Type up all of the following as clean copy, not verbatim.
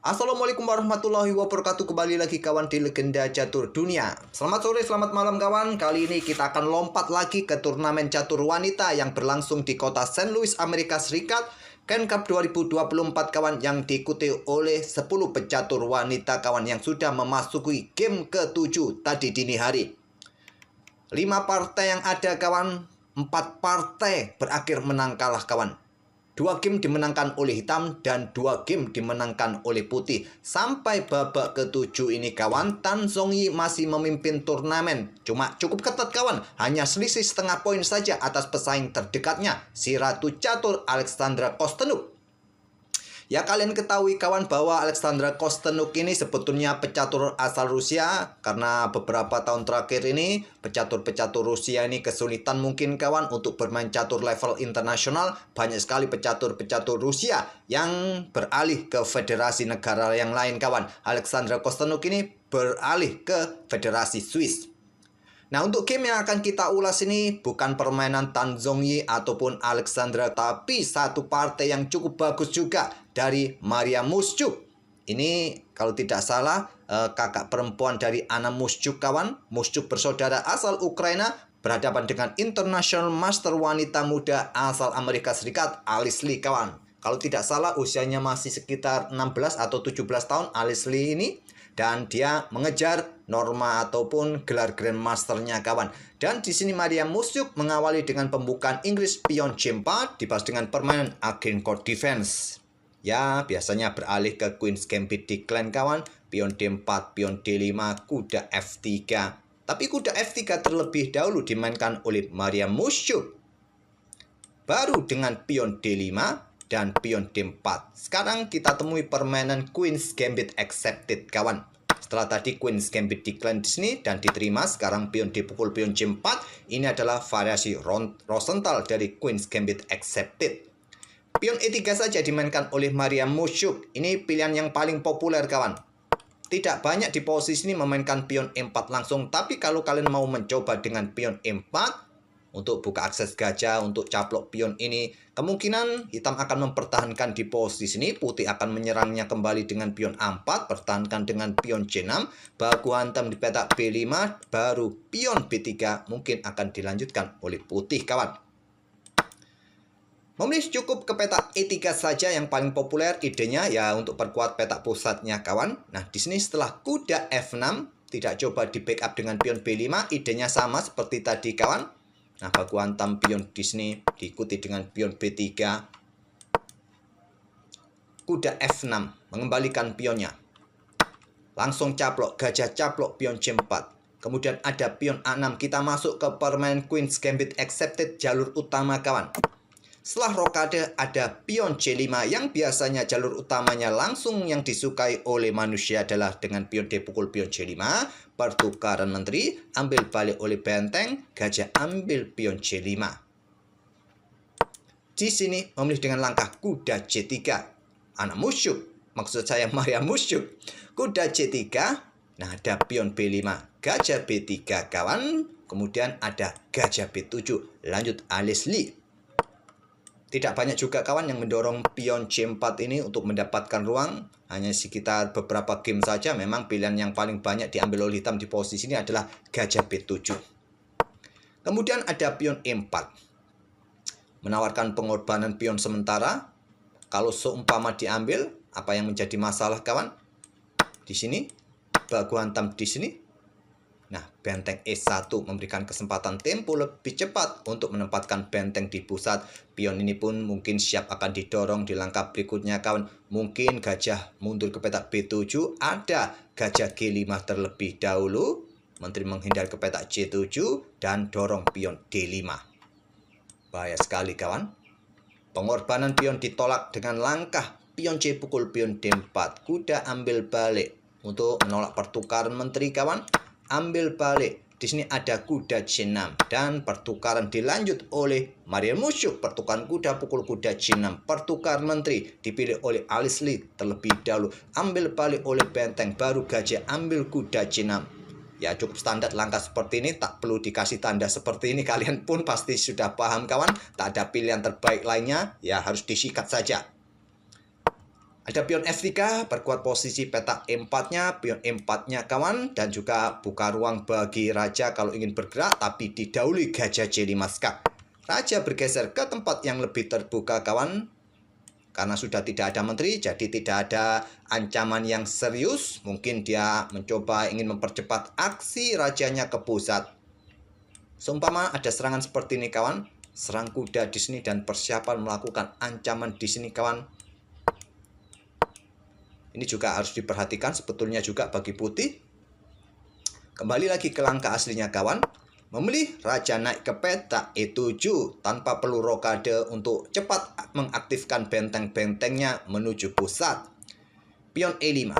Assalamualaikum warahmatullahi wabarakatuh. Kembali lagi kawan di Legenda Catur Dunia. Selamat sore, selamat malam kawan. Kali ini kita akan lompat lagi ke turnamen catur wanita yang berlangsung di kota St. Louis, Amerika Serikat, Ken Cup 2024 kawan, yang diikuti oleh 10 pecatur wanita kawan yang sudah memasuki game ke-7 tadi dini hari. 5 partai yang ada kawan, 4 partai berakhir menang kalah kawan. 2 game dimenangkan oleh hitam dan 2 game dimenangkan oleh putih. Sampai babak ke-7 ini kawan, Tan Zhongyi masih memimpin turnamen. Cuma cukup ketat kawan, hanya selisih setengah poin saja atas pesaing terdekatnya, si Ratu Catur Alexandra Kostenuk. Ya, kalian ketahui kawan bahwa Alexandra Kostenuk ini sebetulnya pecatur asal Rusia. Karena beberapa tahun terakhir ini pecatur-pecatur Rusia ini kesulitan mungkin kawan untuk bermain catur level internasional. Banyak sekali pecatur-pecatur Rusia yang beralih ke federasi negara yang lain kawan. Alexandra Kostenuk ini beralih ke federasi Swiss. Nah, untuk game yang akan kita ulas ini bukan permainan Tan Zhongyi ataupun Alexandra, tapi satu partai yang cukup bagus juga dari Maria Mushchuk. Ini kalau tidak salah kakak perempuan dari Anna Mushchuk kawan. Mushchuk bersaudara asal Ukraina berhadapan dengan International Master wanita muda asal Amerika Serikat, Alice Lee kawan. Kalau tidak salah usianya masih sekitar 16 atau 17 tahun Alice Lee ini. Dan dia mengejar norma ataupun gelar Grandmasternya kawan. Dan di sini Maria Mushchuk mengawali dengan pembukaan Inggris pion C4 dibalas dengan permainan Against Court Defense. Ya, biasanya beralih ke Queen's Gambit Decline kawan. Pion D4, pion D5, kuda F3. Tapi kuda F3 terlebih dahulu dimainkan oleh Maria Mushchuk. Baru dengan pion D5 dan pion D4. Sekarang kita temui permainan Queen's Gambit Accepted kawan. Setelah tadi Queen's Gambit Decline di sini dan diterima, sekarang pion dipukul pion C4. Ini adalah variasi Rosenthal dari Queen's Gambit Accepted. Pion E3 saja dimainkan oleh Maria Mushchuk. Ini pilihan yang paling populer kawan. Tidak banyak di posisi ini memainkan pion E4 langsung, tapi kalau kalian mau mencoba dengan pion E4 untuk buka akses gajah, untuk caplok pion ini, kemungkinan hitam akan mempertahankan di posisi ini. Putih akan menyerangnya kembali dengan pion A4, pertahankan dengan pion C6, baku hantam di petak B5, baru pion B3 mungkin akan dilanjutkan oleh putih kawan. Memilih cukup ke petak E3 saja yang paling populer, idenya ya untuk perkuat petak pusatnya kawan. Nah, di sini setelah kuda F6 tidak coba di backup dengan pion B5, idenya sama seperti tadi kawan. Nah, baku hantam pion di sini diikuti dengan pion B3. Kuda F6 mengembalikan pionnya. Langsung caplok, gajah caplok pion C4. Kemudian ada pion A6. Kita masuk ke permainan Queen's Gambit Accepted jalur utama kawan. Setelah rokade ada pion C5 yang biasanya jalur utamanya langsung yang disukai oleh manusia adalah dengan pion D pukul pion C5, pertukaran menteri, ambil balik oleh benteng, gajah ambil pion C5. Di sini memilih dengan langkah kuda C3. Anna Mushchuk, maksud saya Maria Mushchuk. Kuda C3, nah ada pion B5, gajah B3 kawan, kemudian ada gajah B7, lanjut Alice Lee. Tidak banyak juga kawan yang mendorong pion C4 ini untuk mendapatkan ruang. Hanya sekitar beberapa game saja. Memang pilihan yang paling banyak diambil oleh hitam di posisi ini adalah gajah B7. Kemudian ada pion E4. Menawarkan pengorbanan pion sementara. Kalau seumpama diambil, apa yang menjadi masalah kawan? Di sini, baku hantam di sini. Nah, benteng E1 memberikan kesempatan tempo lebih cepat untuk menempatkan benteng di pusat. Pion ini pun mungkin siap akan didorong di langkah berikutnya kawan. Mungkin gajah mundur ke petak B7, ada gajah G5 terlebih dahulu. Menteri menghindar ke petak C7 dan dorong pion D5. Bahaya sekali kawan. Pengorbanan pion ditolak dengan langkah pion C pukul pion D4. Kuda ambil balik untuk menolak pertukaran menteri kawan. Ambil balik. Di sini ada kuda C6 dan pertukaran dilanjut oleh Maria Mushchuk. Pertukaran kuda pukul kuda C6. Pertukaran menteri dipilih oleh Alice Lee terlebih dahulu. Ambil balik oleh benteng, baru gajah ambil kuda C6. Ya, cukup standar langkah seperti ini, tak perlu dikasih tanda seperti ini. Kalian pun pasti sudah paham kawan. Tak ada pilihan terbaik lainnya, ya harus disikat saja. Ada pion F3, perkuat posisi petak E4-nya, pion E4-nya kawan, dan juga buka ruang bagi raja kalau ingin bergerak, tapi didahului gajah C5 skak. Raja bergeser ke tempat yang lebih terbuka kawan, karena sudah tidak ada menteri, jadi tidak ada ancaman yang serius. Mungkin dia mencoba ingin mempercepat aksi rajanya ke pusat. Seumpama ada serangan seperti ini kawan, serang kuda di sini dan persiapan melakukan ancaman di sini kawan. Ini juga harus diperhatikan sebetulnya juga bagi putih. Kembali lagi ke langkah aslinya kawan. Memilih raja naik ke petak E7 tanpa perlu rokade untuk cepat mengaktifkan benteng-bentengnya menuju pusat. Pion E5.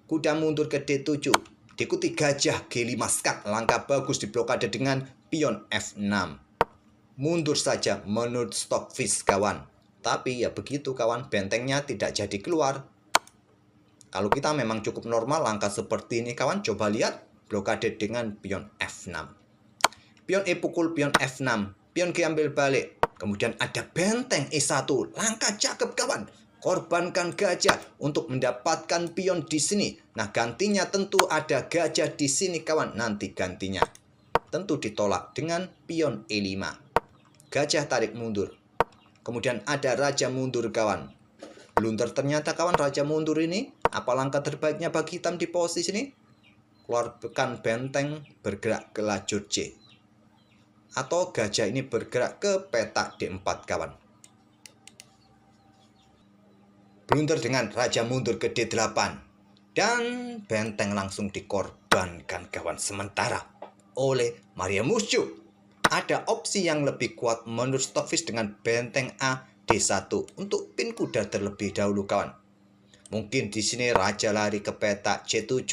Kuda mundur ke D7. Diikuti gajah G5 skak. Langkah bagus diblokade dengan pion F6. Mundur saja menurut Stockfish kawan. Tapi ya begitu kawan, bentengnya tidak jadi keluar. Kalau kita memang cukup normal langkah seperti ini kawan, coba lihat blokade dengan pion F6. Pion E pukul pion F6, pion G ambil balik. Kemudian ada benteng E1, langkah cakep kawan. Korbankan gajah untuk mendapatkan pion di sini. Nah, gantinya tentu ada gajah di sini kawan. Nanti gantinya tentu ditolak dengan pion E5. Gajah tarik mundur. Kemudian ada raja mundur kawan. Blunder ternyata kawan, raja mundur ini. Apa langkah terbaiknya bagi hitam di posisi ini? Keluarkan benteng bergerak ke lajur C. Atau gajah ini bergerak ke petak D4 kawan. Blunder dengan raja mundur ke D8. Dan benteng langsung dikorbankan kawan sementara oleh Maria Musuh. Ada opsi yang lebih kuat menurut Stockfish dengan benteng A D1 untuk pin kuda terlebih dahulu kawan. Mungkin di sini raja lari ke petak C7.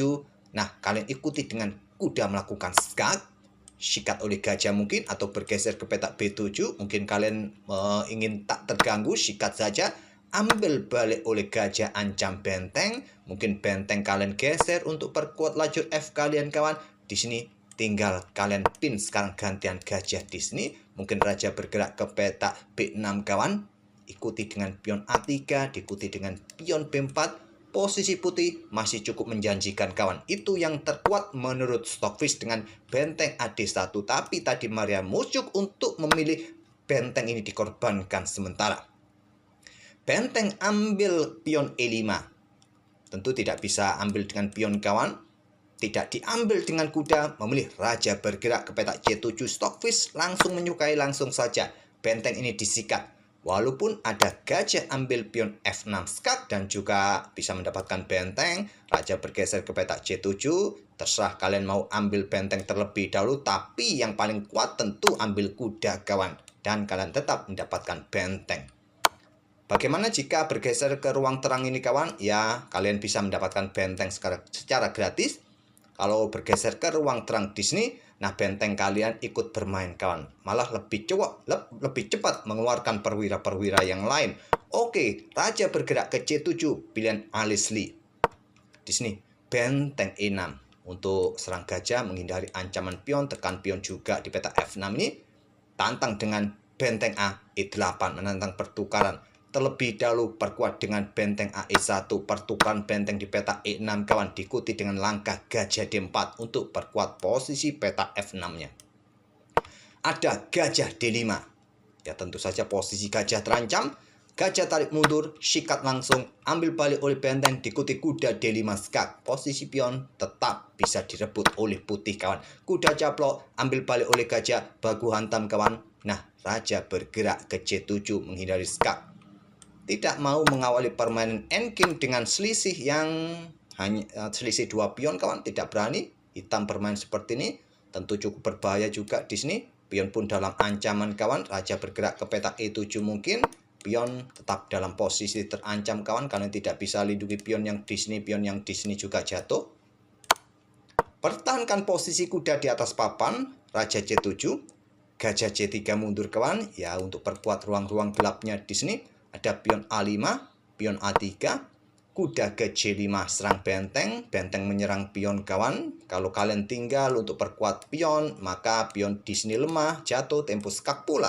Nah, kalian ikuti dengan kuda melakukan skak, sikat oleh gajah mungkin, atau bergeser ke petak B7. Mungkin kalian ingin tak terganggu, sikat saja. Ambil balik oleh gajah, ancam benteng. Mungkin benteng kalian geser untuk perkuat lajur F kalian kawan. Di sini tinggal kalian pin sekarang gantian gajah di sini. Mungkin raja bergerak ke petak B6 kawan. Ikuti dengan pion A3, diikuti dengan pion B4. Posisi putih masih cukup menjanjikan kawan. Itu yang terkuat menurut Stockfish dengan benteng AD1. Tapi tadi Maria Musuh untuk memilih benteng ini dikorbankan sementara. Benteng ambil pion E5. Tentu tidak bisa ambil dengan pion kawan. Tidak diambil dengan kuda. Memilih raja bergerak ke petak C7. Stockfish langsung menyukai langsung saja. Benteng ini disikat. Walaupun ada gajah ambil pion F6 skak dan juga bisa mendapatkan benteng, raja bergeser ke petak C7, terserah kalian mau ambil benteng terlebih dahulu, tapi yang paling kuat tentu ambil kuda kawan, dan kalian tetap mendapatkan benteng. Bagaimana jika bergeser ke ruang terang ini kawan? Ya, kalian bisa mendapatkan benteng secara gratis. Kalau bergeser ke ruang terang di sini, nah benteng kalian ikut bermain kawan. Malah lebih cepat mengeluarkan perwira-perwira yang lain. Oke, raja bergerak ke C7, pilihan Alice Lee. Di sini benteng E6 untuk serang gajah, menghindari ancaman pion, tekan pion juga di peta F6 ini. Tantang dengan benteng A E8, menantang pertukaran. Terlebih dahulu perkuat dengan benteng AE1, pertukaran benteng di peta E6 kawan, diikuti dengan langkah gajah D4 untuk perkuat posisi peta F6-nya. Ada gajah D5. Ya tentu saja posisi gajah terancam. Gajah tarik mundur, sikat langsung, ambil balik oleh benteng, diikuti kuda D5 skak. Posisi pion tetap bisa direbut oleh putih kawan. Kuda caplok, ambil balik oleh gajah, bagu hantam kawan. Nah, raja bergerak ke C7 menghindari skak. Tidak mau mengawali permainan endgame dengan selisih yang hanya selisih 2 pion kawan, tidak berani. Hitam bermain seperti ini tentu cukup berbahaya juga di sini. Pion pun dalam ancaman kawan, raja bergerak ke petak E7 mungkin. Pion tetap dalam posisi terancam kawan, kalian tidak bisa lindungi pion yang di sini, pion yang di sini juga jatuh. Pertahankan posisi kuda di atas papan, raja C7, gajah C3 mundur kawan, ya untuk perkuat ruang-ruang gelapnya di sini. Ada pion A5, pion A3, kuda ke C5 serang benteng, benteng menyerang pion kawan. Kalau kalian tinggal untuk perkuat pion, maka pion di sini lemah, jatuh, tempo skak pula.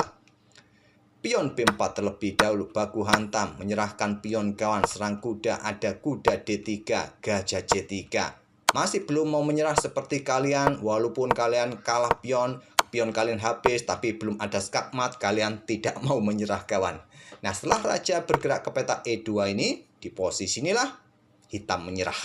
Pion B4 terlebih dahulu baku hantam, menyerahkan pion kawan. Serang kuda, ada kuda D3, gajah C3. Masih belum mau menyerah seperti kalian, walaupun kalian kalah pion kalian habis, tapi belum ada skakmat, kalian tidak mau menyerah kawan. Nah, setelah raja bergerak ke peta E2 ini, di posisi inilah hitam menyerah.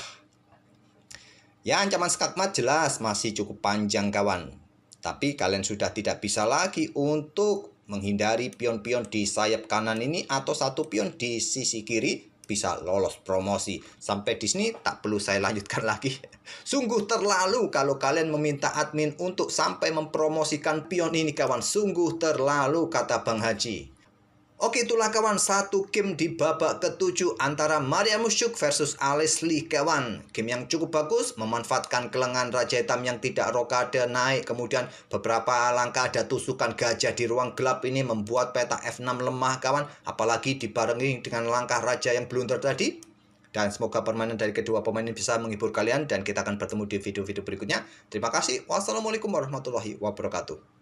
Ya, ancaman skakmat jelas masih cukup panjang kawan. Tapi kalian sudah tidak bisa lagi untuk menghindari pion-pion di sayap kanan ini atau satu pion di sisi kiri bisa lolos promosi. Sampai di sini tak perlu saya lanjutkan lagi. Sungguh terlalu kalau kalian meminta admin untuk sampai mempromosikan pion ini kawan. Sungguh terlalu kata Bang Haji. Oke, itulah kawan satu game di babak ke-7 antara Maria Musyuk versus Alice Lee kawan. Game yang cukup bagus, memanfaatkan kelengan Raja Hitam yang tidak rokade naik. Kemudian beberapa langkah ada tusukan gajah di ruang gelap ini membuat peta F6 lemah kawan. Apalagi dibarengi dengan langkah Raja yang blunder tadi. Dan semoga permainan dari kedua pemain ini bisa menghibur kalian. Dan kita akan bertemu di video-video berikutnya. Terima kasih. Wassalamualaikum warahmatullahi wabarakatuh.